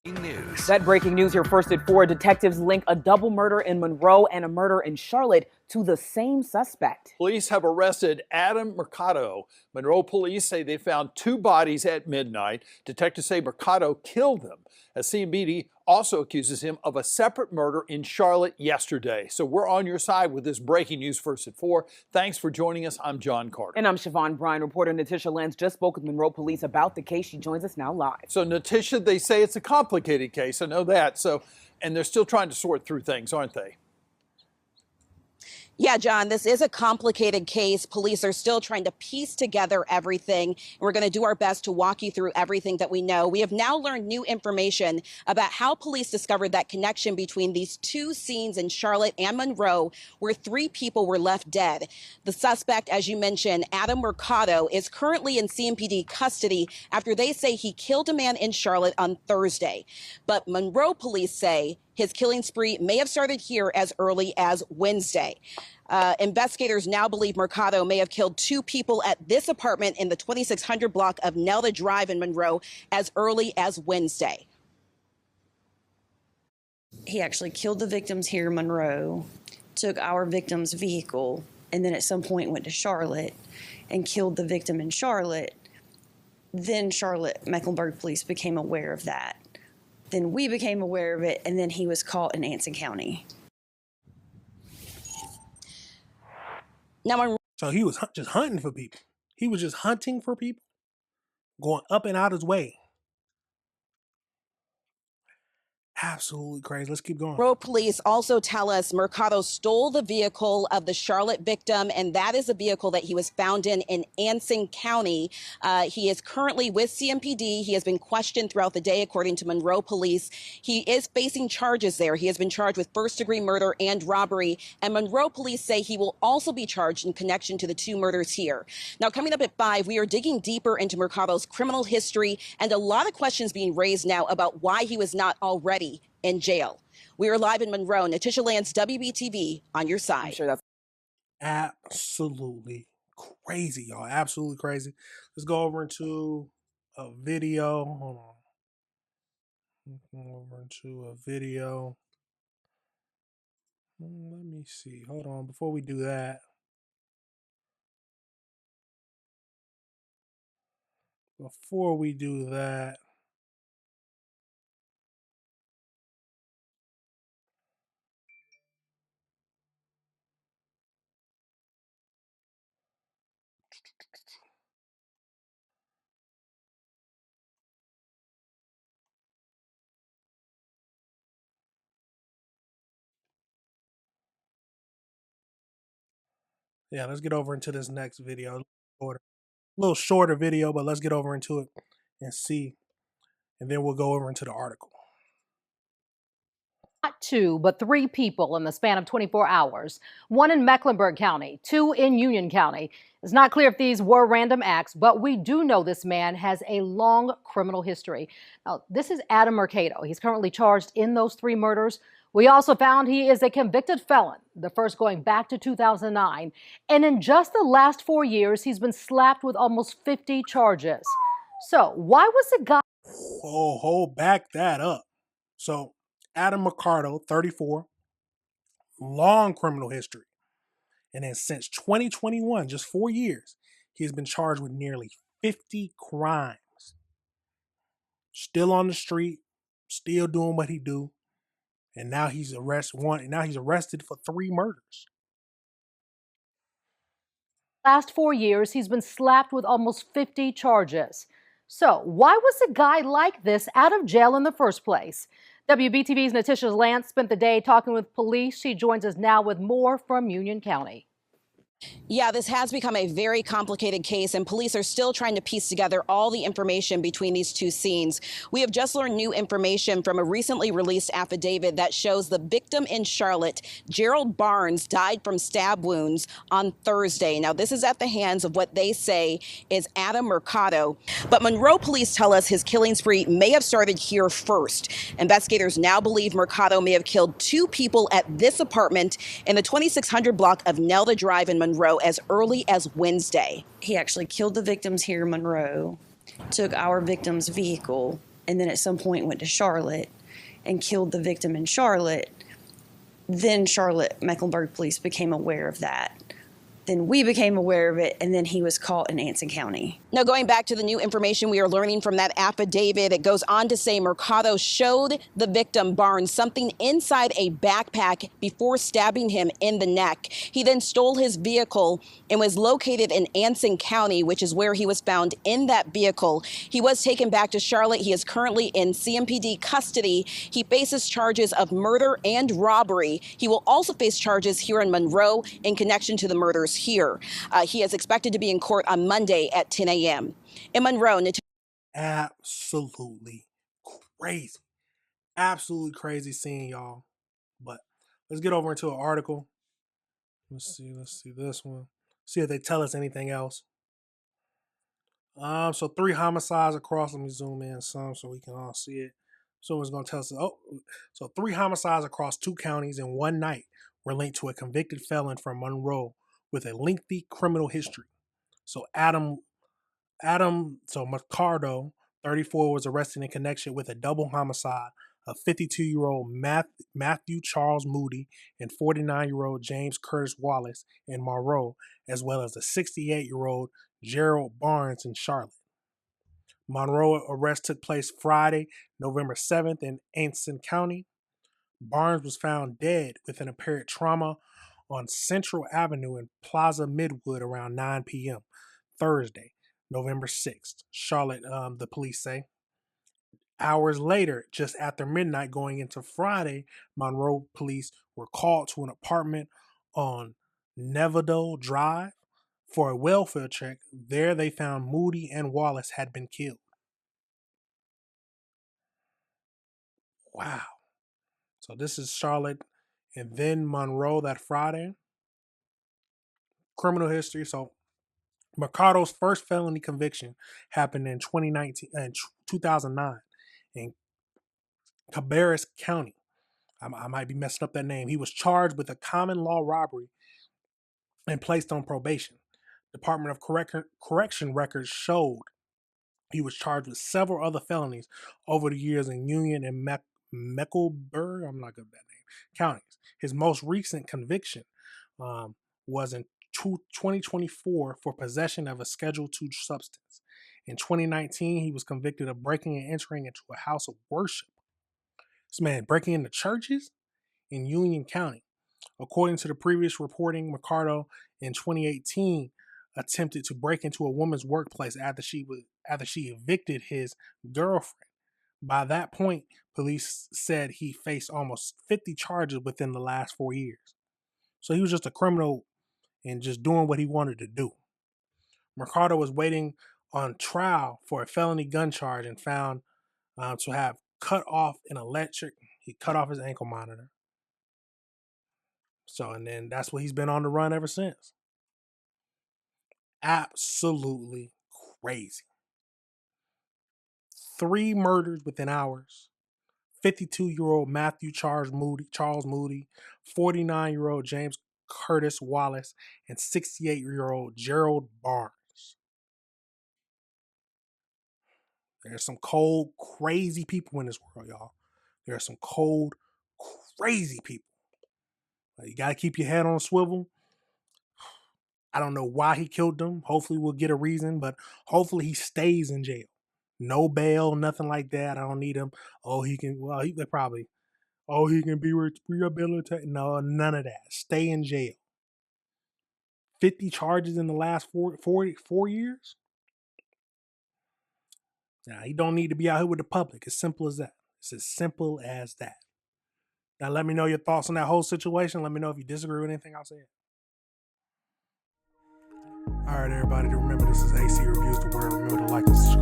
News. That breaking news here first at 4. Detectives link a double murder in Monroe and a murder in Charlotte to the same suspect. Police have arrested Adam Mercado. Monroe police say they found 2 bodies at midnight. Detectives say Mercado killed them, as CMBD also accuses him of a separate murder in Charlotte yesterday. So we're on your side with this breaking news first at 4. Thanks for joining us. I'm John Carter. And I'm Siobhan Bryan. Reporter Natisha Lance just spoke with Monroe police about the case. She joins us now live. So Natisha, they say it's a complicated case. I know that. And they're still trying to sort through things, aren't they? Yeah, John, this is a complicated case. Police are still trying to piece together everything. We're going to do our best to walk you through everything that we know. We have now learned new information about how police discovered that connection between these 2 scenes in Charlotte and Monroe, where 3 people were left dead. The suspect, as you mentioned, Adam Mercado, is currently in CMPD custody after they say he killed a man in Charlotte on Thursday. But Monroe police say his killing spree may have started here as early as Wednesday. Investigators now believe Mercado may have killed 2 people at this apartment in the 2600 block of Nelda Drive in Monroe as early as Wednesday. He actually killed the victims here in Monroe, took our victim's vehicle, and then at some point went to Charlotte and killed the victim in Charlotte. Then Mecklenburg police became aware of that. Then we became aware of it, and then he was caught in Anson County. So he was just hunting for people. He was just hunting for people, going up and out his way. Absolutely crazy. Let's keep going. Monroe police also tell us Mercado stole the vehicle of the Charlotte victim, and that is a vehicle that he was found in Anson County. He is currently with CMPD. He has been questioned throughout the day, according to Monroe police. He is facing charges there. He has been charged with first-degree murder and robbery, and Monroe police say he will also be charged in connection to the 2 murders here. Now, coming up at 5, we are digging deeper into Mercado's criminal history and a lot of questions being raised now about why he was not already in jail. We are live in Monroe. Natisha Lance, WBTV, on your side. I'm sure that's absolutely crazy, y'all. Absolutely crazy. Let's go over into a video. Hold on. Go over into a video. Let me see. Hold on. Before we do that, let's get over into this next video. A little shorter video, but let's get over into it and see. And then we'll go over into the article. Not 2, but 3 people in the span of 24 hours. 1 in Mecklenburg County, 2 in Union County. It's not clear if these were random acts, but we do know this man has a long criminal history. Now, this is Adam Mercado. He's currently charged in those 3 murders. We also found he is a convicted felon, the first going back to 2009. And in just the last 4 years, he's been slapped with almost 50 charges. So why was the guy... Back that up. So Adam Mercado, 34, long criminal history. And then since 2021, just 4 years, he has been charged with nearly 50 crimes. Still on the street, still doing what he do. And now he's arrested for 3 murders. Last 4 years, he's been slapped with almost 50 charges. So why was a guy like this out of jail in the first place? WBTV's Natisha Lance spent the day talking with police. She joins us now with more from Union County. Yeah, this has become a very complicated case, and police are still trying to piece together all the information between these 2 scenes. We have just learned new information from a recently released affidavit that shows the victim in Charlotte, Gerald Barnes, died from stab wounds on Thursday. Now, this is at the hands of what they say is Adam Mercado. But Monroe police tell us his killing spree may have started here first. Investigators now believe Mercado may have killed 2 people at this apartment in the 2600 block of Nelda Drive in Monroe as early as Wednesday. He actually killed the victims here in Monroe, took our victim's vehicle, and then at some point went to Charlotte and killed the victim in Charlotte. Then Charlotte Mecklenburg police became aware of that. Then we became aware of it, and then he was caught in Anson County. Now, going back to the new information we are learning from that affidavit, it goes on to say Mercado showed the victim, Barnes, something inside a backpack before stabbing him in the neck. He then stole his vehicle and was located in Anson County, which is where he was found in that vehicle. He was taken back to Charlotte. He is currently in CMPD custody. He faces charges of murder and robbery. He will also face charges here in Monroe in connection to the murders here. He is expected to be in court on Monday at 10 a.m. In Monroe, Absolutely crazy. Absolutely crazy scene, y'all. But let's get over into an article. Let's see this one. See if they tell us anything else. So 3 homicides across. Let me zoom in some so we can all see it. So it's gonna tell us. So 3 homicides across 2 counties in one night were linked to a convicted felon from Monroe with a lengthy criminal history. So Mercado, 34, was arrested in connection with a double homicide of 52-year-old Matthew Charles Moody and 49-year-old James Curtis Wallace in Monroe, as well as a 68-year-old Gerald Barnes in Charlotte. Monroe arrest took place Friday, November 7th in Anson County. Barnes was found dead with an apparent trauma on Central Avenue in Plaza Midwood around 9 p.m. Thursday, November 6th. Charlotte, the police say. Hours later, just after midnight going into Friday, Monroe police were called to an apartment on Nevada Drive for a welfare check. There they found Moody and Wallace had been killed. Wow. So this is Charlotte and then Monroe that Friday. Criminal history. So Mercado's first felony conviction happened in 2009 in Cabarrus County. I might be messing up that name. He was charged with a common law robbery and placed on probation. Department of Correction records showed he was charged with several other felonies over the years in Union and Mecklenburg, I'm not good at that name, counties. His most recent conviction was in 2024 for possession of a Schedule II substance. In 2019, he was convicted of breaking and entering into a house of worship. This man breaking into churches in Union County. According to the previous reporting, Mercado in 2018 attempted to break into a woman's workplace after she evicted his girlfriend. By that point, police said he faced almost 50 charges within the last 4 years. So he was just a criminal and just doing what he wanted to do. Mercado was waiting on trial for a felony gun charge and found to have cut off an electric. He cut off his ankle monitor. So, and then that's what he's been on the run ever since. Absolutely crazy. 3 murders within hours. 52-year-old Matthew Charles Moody, 49-year-old James Curtis Wallace, and 68-year-old Gerald Barnes. There's some cold, crazy people in this world, y'all. There are some cold, crazy people. You got to keep your head on a swivel. I don't know why he killed them. Hopefully we'll get a reason, but hopefully he stays in jail. No bail, nothing like that. I don't need him. He can be rehabilitated. No, none of that. Stay in jail. 50 charges in the last 4 years? Now, he don't need to be out here with the public. As simple as that. It's as simple as that. Now, let me know your thoughts on that whole situation. Let me know if you disagree with anything I said. All right, everybody. Remember, this is AC Reviews the Word. Remember to like this